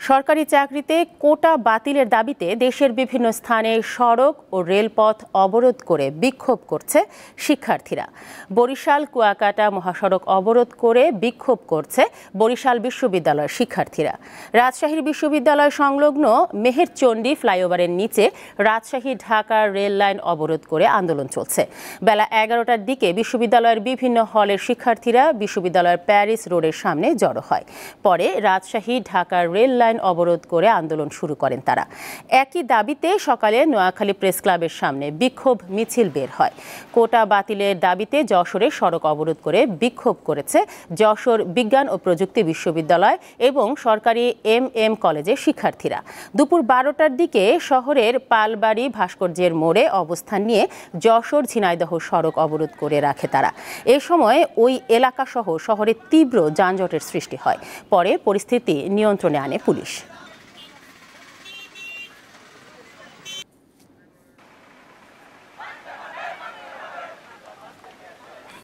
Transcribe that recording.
সরকারি চাকরিতে কোটা বাতিলের দাবিতে দেশের বিভিন্ন স্থানে সড়ক ও রেলপথ অবরোধ করে বিক্ষোভ করছে শিক্ষার্থীরা। বরিশাল কুয়াকাটা মহাসড়ক অবরোধ করে বিক্ষোভ করছে বরিশাল বিশ্ববিদ্যালয়ের শিক্ষার্থীরা। রাজশাহী বিশ্ববিদ্যালয় সংলগ্ন মেহেরচণ্ডী ফ্লাইওভারের নিচে রাজশাহী ঢাকা রেল লাইন অবরোধ করে আন্দোলন চলছে। বেলা 11টার দিকে বিশ্ববিদ্যালয়ের বিভিন্ন হলের শিক্ষার্থীরা বিশ্ববিদ্যালয়ের প্যারিস রোডের সামনে জড়ো হয়। পরে রাজশাহী ঢাকা রেল লাইন অবরোধ করে আন্দোলন শুরু করেন তারা। একই দাবিতে সকালে নোয়াখালী প্রেস ক্লাবের সামনে বিক্ষোভ মিছিল বের হয়। কোটা বাতিলের দাবিতে যশোরে সড়ক অবরোধ করে বিক্ষোভ করেছে যশোর বিজ্ঞান ও প্রযুক্তি বিশ্ববিদ্যালয় এবং সরকারি MM কলেজের শিক্ষার্থীরা। দুপুর 12টার দিকে শহরের পালবাড়ি ভাস্কর্যের মোড়ে অবস্থান নিয়ে যশোর ঝিনাইদহ সড়ক অবরোধ করে রাখে তারা। এ সময় ওই এলাকাসহ শহরে তীব্র যানজটের সৃষ্টি হয়। পরে পরিস্থিতি নিয়ন্ত্রণে আনে পুলিশ।